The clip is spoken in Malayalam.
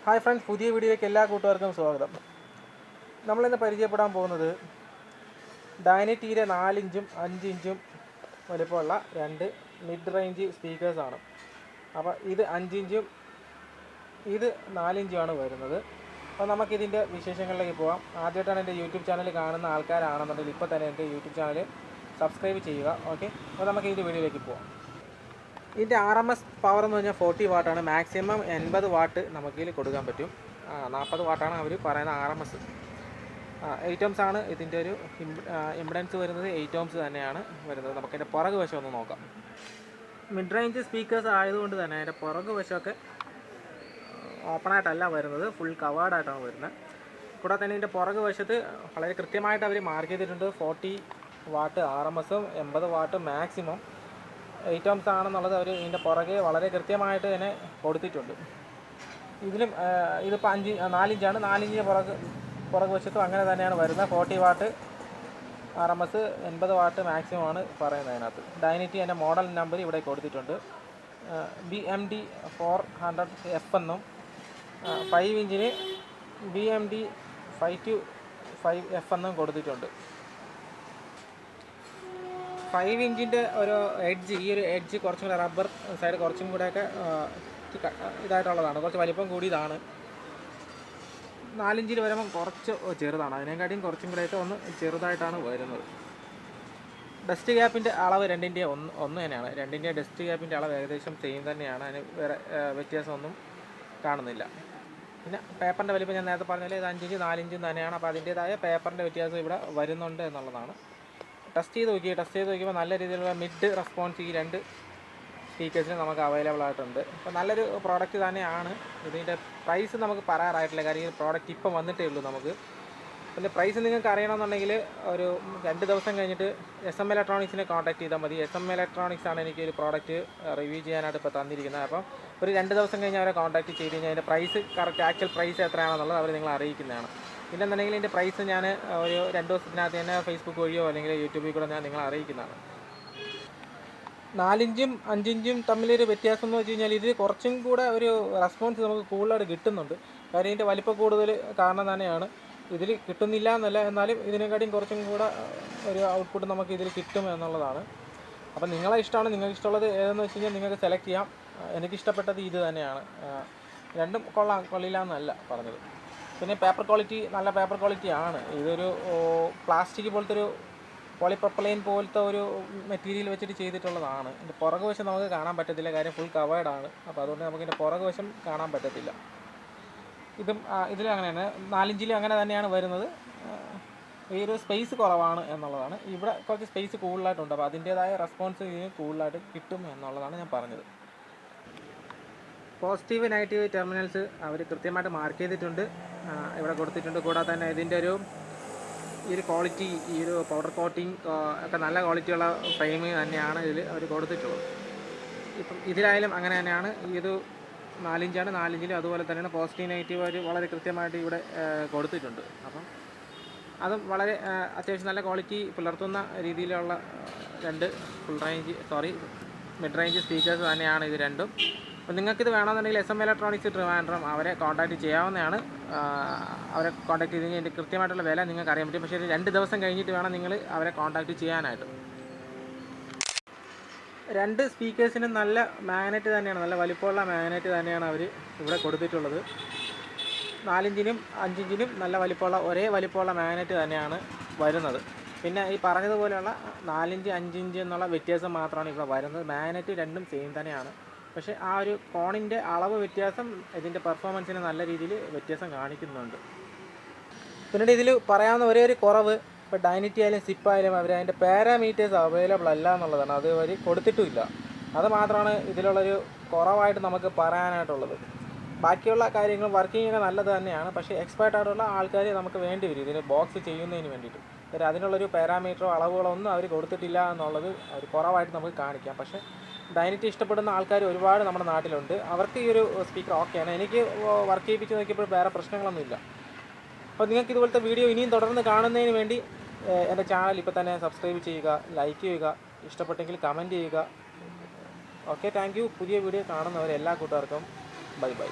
ഹായ് ഫ്രണ്ട്സ്, പുതിയ വീഡിയോയിലേക്ക് എല്ലാ കൂട്ടുകാർക്കും സ്വാഗതം. നമ്മളിന്ന് പരിചയപ്പെടാൻ പോകുന്നത് ഡൈനറ്റിയുടെ 4 ഇഞ്ചും 5 ഇഞ്ചും വലിപ്പമുള്ള രണ്ട് മിഡ് റേഞ്ച് സ്പീക്കേഴ്സാണ്. അപ്പോൾ ഇത് 5 ഇഞ്ചും ഇത് 4 ഇഞ്ചുമാണ് വരുന്നത്. അപ്പോൾ നമുക്കിതിൻ്റെ വിശേഷങ്ങളിലേക്ക് പോകാം. ആദ്യമായിട്ടാണ് എൻ്റെ യൂട്യൂബ് ചാനൽ കാണുന്ന ആൾക്കാരാണെന്നുണ്ടെങ്കിൽ ഇപ്പോൾ തന്നെ എൻ്റെ യൂട്യൂബ് ചാനൽ സബ്സ്ക്രൈബ് ചെയ്യുക. ഓക്കെ, അപ്പോൾ നമുക്ക് ഇതിൻ്റെ വീഡിയോയിലേക്ക് പോകാം. ഇതിൻ്റെ RMS പവർ എന്ന് പറഞ്ഞാൽ 40 വാട്ടാണ്. മാക്സിമം 80 വാട്ട് നമുക്കിതിൽ കൊടുക്കാൻ പറ്റും. 40 വാട്ടാണ് അവർ പറയുന്ന RMS. 8 ohms ആണ് ഇതിൻ്റെ ഒരു ഇംപെഡൻസ് വരുന്നത്. 8 ohms തന്നെയാണ് വരുന്നത്. നമുക്കതിൻ്റെ പുറകു വശം ഒന്ന് നോക്കാം. മിഡ് റേഞ്ച് സ്പീക്കേഴ്സ് ആയതുകൊണ്ട് തന്നെ അതിൻ്റെ പുറകു വശമൊക്കെ ഓപ്പണായിട്ടല്ല വരുന്നത്, ഫുൾ കവേർഡായിട്ടാണ് വരുന്നത്. കൂടാതെ തന്നെ ഇതിൻ്റെ പുറകു വശത്ത് വളരെ കൃത്യമായിട്ട് അവർ മാർക്ക് ചെയ്തിട്ടുണ്ട്. 40 വാട്ട് RMSഉം 80 വാട്ട് മാക്സിമം 8 ohms ആണെന്നുള്ളത് അവർ ഇതിൻ്റെ പുറകെ വളരെ കൃത്യമായിട്ട് തന്നെ കൊടുത്തിട്ടുണ്ട്. ഇതിലും ഇതിപ്പോൾ 4 ഇഞ്ചാണ്. 4 ഇഞ്ചിൻ്റെ പുറകു വശത്തും അങ്ങനെ തന്നെയാണ് വരുന്നത്. 40 വാട്ട് RMS, 80 വാട്ട് മാക്സിമം ആണ് പറയുന്നത് അതിനകത്ത്. ഡൈനറ്റി എൻ്റെ മോഡൽ നമ്പർ ഇവിടെ കൊടുത്തിട്ടുണ്ട്. BMD 400F എന്നും 5 ഇഞ്ചിന് BMD 525F എന്നും കൊടുത്തിട്ടുണ്ട്. 5 ഇഞ്ചിൻ്റെ ഒരു എഡ്ജ്, ഈ ഒരു എഡ്ജ് കുറച്ചും കൂടെ റബ്ബർ സൈഡ് കുറച്ചും കൂടെയൊക്കെ ഇതായിട്ടുള്ളതാണ്, കുറച്ച് വലിപ്പം കൂടിയതാണ്. 4 ഇഞ്ചിൽ വരുമ്പം കുറച്ച് ചെറുതാണ്, അതിനെക്കാട്ടിയും കുറച്ചും കൂടെയൊക്കെ ഒന്ന് ചെറുതായിട്ടാണ് വരുന്നത്. ഡസ്റ്റ് ഗ്യാപ്പിൻ്റെ അളവ് രണ്ടിൻ്റെ ഒന്ന് തന്നെയാണ്. രണ്ടിൻ്റെ ഡസ്റ്റ് ഗ്യാപ്പിൻ്റെ അളവ് ഏകദേശം സെയിം തന്നെയാണ്. അതിന് വേറെ വ്യത്യാസമൊന്നും കാണുന്നില്ല. പിന്നെ പേപ്പറിൻ്റെ വലിപ്പം ഞാൻ നേരത്തെ പറഞ്ഞാൽ ഇത് 5 ഇഞ്ച് 4 ഇഞ്ചും തന്നെയാണ്. അപ്പോൾ അതിൻ്റേതായ പേപ്പറിൻ്റെ വ്യത്യാസം ഇവിടെ വരുന്നുണ്ട് എന്നുള്ളതാണ്. ടെസ്റ്റ് ചെയ്ത് നോക്കിയപ്പോൾ നല്ല രീതിയിലുള്ള മിഡ് റെസ്പോൺസ് ഈ രണ്ട് സ്പീക്കേഴ്സിന് നമുക്ക് അവൈലബിൾ ആയിട്ടുണ്ട്. അപ്പോൾ നല്ലൊരു പ്രോഡക്റ്റ് തന്നെയാണ്. ഇതിൻ്റെ പ്രൈസ് നമുക്ക് പറയാറായിട്ടില്ല, കാര്യം ഈ പ്രോഡക്റ്റ് ഇപ്പം വന്നിട്ടേ ഉള്ളൂ നമുക്ക്. പിന്നെ പ്രൈസ് നിങ്ങൾക്ക് അറിയണമെന്നുണ്ടെങ്കിൽ ഒരു 2 ദിവസം കഴിഞ്ഞിട്ട് SM ഇലക്ട്രോണിക്സിനെ കോൺടാക്ട് ചെയ്താൽ മതി. SM ഇലക്ട്രോണിക്സ് ആണ് എനിക്ക് ഒരു പ്രോഡക്റ്റ് റിവ്യൂ ചെയ്യാനായിട്ട് ഇപ്പോൾ തന്നിരിക്കുന്നത്. അപ്പം ഒരു 2 ദിവസം കഴിഞ്ഞ് അവരെ കോൺടാക്ട് ചെയ്ത് കഴിഞ്ഞാൽ അതിൻ്റെ പ്രൈസ് കറക്റ്റ് ആക്ച്വൽ പ്രൈസ് എത്രയാണെന്നുള്ളത് അവർ നിങ്ങളെ അറിയിക്കുന്നതാണ്. ഇല്ലെന്നുണ്ടെങ്കിൽ ഇതിൻ്റെ പ്രൈസ് ഞാൻ ഒരു 2 ദിവസത്തിനകത്ത് തന്നെ ഫേസ്ബുക്ക് വഴിയോ അല്ലെങ്കിൽ യൂട്യൂബിൽ കൂടെ ഞാൻ നിങ്ങളെ അറിയിക്കുന്നതാണ്. 4 ഇഞ്ചും 5 ഇഞ്ചും തമ്മിലൊരു വ്യത്യാസം എന്ന് വെച്ച് കഴിഞ്ഞാൽ ഇതിൽ കുറച്ചും കൂടെ ഒരു റെസ്പോൺസ് നമുക്ക് കൂടുതലായിട്ട് കിട്ടുന്നുണ്ട്. കാര്യം ഇതിൻ്റെ വലിപ്പം കൂടുതൽ കാരണം തന്നെയാണ്. ഇതിൽ കിട്ടുന്നില്ല എന്നല്ല, എന്നാലും ഇതിനെക്കാട്ടിയും കുറച്ചും കൂടെ ഒരു ഔട്ട്പുട്ട് നമുക്ക് ഇതിൽ കിട്ടും എന്നുള്ളതാണ്. അപ്പം നിങ്ങളെ ഇഷ്ടമാണ്, നിങ്ങൾക്ക് ഇഷ്ടമുള്ളത് ഏതെന്ന് വെച്ച് കഴിഞ്ഞാൽ നിങ്ങൾക്ക് സെലക്ട് ചെയ്യാം. എനിക്കിഷ്ടപ്പെട്ടത് ഇത് തന്നെയാണ്. രണ്ടും കൊള്ളില്ല എന്നല്ല പറഞ്ഞത്. പിന്നെ പേപ്പർ ക്വാളിറ്റി നല്ല പേപ്പർ ക്വാളിറ്റി ആണ്. ഇതൊരു പ്ലാസ്റ്റിക് പോലത്തെ ഒരു പോളിപ്രൊപ്പലൈൻ പോലത്തെ ഒരു മെറ്റീരിയൽ വെച്ചിട്ട് ചെയ്തിട്ടുള്ളതാണ്. ഇതിൻ്റെ പുറകു വശം നമുക്ക് കാണാൻ പറ്റത്തില്ല, കാര്യം ഫുൾ കവേർഡാണ്. അപ്പോൾ അതുകൊണ്ട് നമുക്ക് ഇതിൻ്റെ പുറകു വശം കാണാൻ പറ്റത്തില്ല. ഇതിലും അങ്ങനെയാണ്. 4 ഇഞ്ചിലും അങ്ങനെ തന്നെയാണ് വരുന്നത്. ഈ ഒരു സ്പേസ് കുറവാണ് എന്നുള്ളതാണ്. ഇവിടെ കുറച്ച് സ്പേസ് കൂടുതലായിട്ടുണ്ട്. അപ്പോൾ അതിൻ്റേതായ റെസ്പോൺസ് ഇതിന് കൂടുതലായിട്ട് കിട്ടും എന്നുള്ളതാണ് ഞാൻ പറഞ്ഞത്. പോസിറ്റീവ് നെഗറ്റീവ് ടെർമിനൽസ് അവർ കൃത്യമായിട്ട് മാർക്ക് ചെയ്തിട്ടുണ്ട്, ഇവിടെ കൊടുത്തിട്ടുണ്ട്. കൂടാതെ തന്നെ ഇതിൻ്റെ ഈ ഒരു ക്വാളിറ്റി, ഈ ഒരു പൗഡർ കോട്ടിങ് ഒക്കെ നല്ല ക്വാളിറ്റിയുള്ള ഫ്രെയിം തന്നെയാണ് ഇതിൽ അവർ കൊടുത്തിട്ടുള്ളത്. ഇപ്പം ഇതിലായാലും അങ്ങനെ തന്നെയാണ്. ഇത് 4 ഇഞ്ചാണ്. 4 ഇഞ്ചിലും അതുപോലെ തന്നെയാണ് പോസിറ്റീവ് നെഗറ്റീവ് അവർ വളരെ കൃത്യമായിട്ട് ഇവിടെ കൊടുത്തിട്ടുണ്ട്. അപ്പം അതും വളരെ അത്യാവശ്യം നല്ല ക്വാളിറ്റി പുലർത്തുന്ന രീതിയിലുള്ള രണ്ട് മിഡ് റേഞ്ച് സ്പീക്കേഴ്സ് തന്നെയാണ് ഇത് രണ്ടും. അപ്പോൾ നിങ്ങൾക്കിത് വേണമെന്നുണ്ടെങ്കിൽ SM ഇലക്ട്രോണിക്സ് ട്രിവാൻഡ്രം അവരെ കോൺടാക്റ്റ് ചെയ്യാവുന്നതാണ്. അവരെ കോൺടാക്ട് ചെയ്ത് കഴിഞ്ഞാൽ ഇതിൻ്റെ കൃത്യമായിട്ടുള്ള വില നിങ്ങൾക്ക് അറിയാൻ പറ്റും. പക്ഷേ 2 ദിവസം കഴിഞ്ഞിട്ട് വേണം നിങ്ങൾ അവരെ കോൺടാക്റ്റ് ചെയ്യാനായിട്ട്. 2 സ്പീക്കേഴ്സിനും നല്ല മാഗ്നറ്റ് തന്നെയാണ്, നല്ല വലിപ്പമുള്ള മാഗ്നറ്റ് തന്നെയാണ് അവർ ഇവിടെ കൊടുത്തിട്ടുള്ളത്. 4 ഇഞ്ചിനും 5 ഇഞ്ചിനും നല്ല വലിപ്പമുള്ള ഒരേ വലിപ്പമുള്ള മാഗ്നറ്റ് തന്നെയാണ് വരുന്നത്. പിന്നെ ഈ പറഞ്ഞതുപോലെയുള്ള 4 ഇഞ്ച് 5 ഇഞ്ച് എന്നുള്ള വ്യത്യാസം മാത്രമാണ് ഇവിടെ വരുന്നത്. മാഗ്നറ്റ് രണ്ടും സെയിം തന്നെയാണ്. പക്ഷേ ആ ഒരു കോണിൻ്റെ അളവ് വ്യത്യാസം ഇതിൻ്റെ പെർഫോമൻസിന് നല്ല രീതിയിൽ വ്യത്യാസം കാണിക്കുന്നുണ്ട്. പിന്നീട് ഇതിൽ പറയാവുന്ന ഒരേ ഒരു കുറവ്, ഇപ്പോൾ ഡൈനറ്റി ആയാലും സിപ്പ് ആയാലും അവർ അതിൻ്റെ പാരാമീറ്റേഴ്സ് അവൈലബിൾ അല്ല എന്നുള്ളതാണ്. അത് അവർ കൊടുത്തിട്ടുമില്ല. അത് മാത്രമാണ് ഇതിലുള്ളൊരു കുറവായിട്ട് നമുക്ക് പറയാനായിട്ടുള്ളത്. ബാക്കിയുള്ള കാര്യങ്ങൾ വർക്കിംഗ് നല്ലത് തന്നെയാണ്. പക്ഷേ എക്സ്പേർട്ടായിട്ടുള്ള ആൾക്കാർ നമുക്ക് വേണ്ടി വരും ഇതിന് ബോക്സ് ചെയ്യുന്നതിന് വേണ്ടിയിട്ട്. അതിനുള്ളൊരു പാരാമീറ്ററോ അളവുകളോ ഒന്നും അവർ കൊടുത്തിട്ടില്ല എന്നുള്ളത് ഒരു കുറവായിട്ട് നമുക്ക് കാണിക്കാം. പക്ഷേ ഡൈനറ്റി ഇഷ്ടപ്പെടുന്ന ആൾക്കാർ ഒരുപാട് നമ്മുടെ നാട്ടിലുണ്ട്. അവർക്ക് ഈ ഒരു സ്പീക്കർ ഓക്കെയാണ്. എനിക്ക് വർക്ക് ചെയ്യിപ്പിച്ച് നോക്കിയപ്പോൾ വേറെ പ്രശ്നങ്ങളൊന്നുമില്ല. അപ്പോൾ നിങ്ങൾക്ക് ഇതുപോലത്തെ വീഡിയോ ഇനിയും തുടർന്ന് കാണുന്നതിന് വേണ്ടി എൻ്റെ ചാനൽ ഇപ്പോൾ തന്നെ സബ്സ്ക്രൈബ് ചെയ്യുക, ലൈക്ക് ചെയ്യുക, ഇഷ്ടപ്പെട്ടെങ്കിൽ കമൻറ്റ് ചെയ്യുക. Okay, thank you. പുതിയ വീഡിയോ കാണുന്നവരെ എല്ലാ കൂട്ടുകാർക്കും ബൈ ബൈ.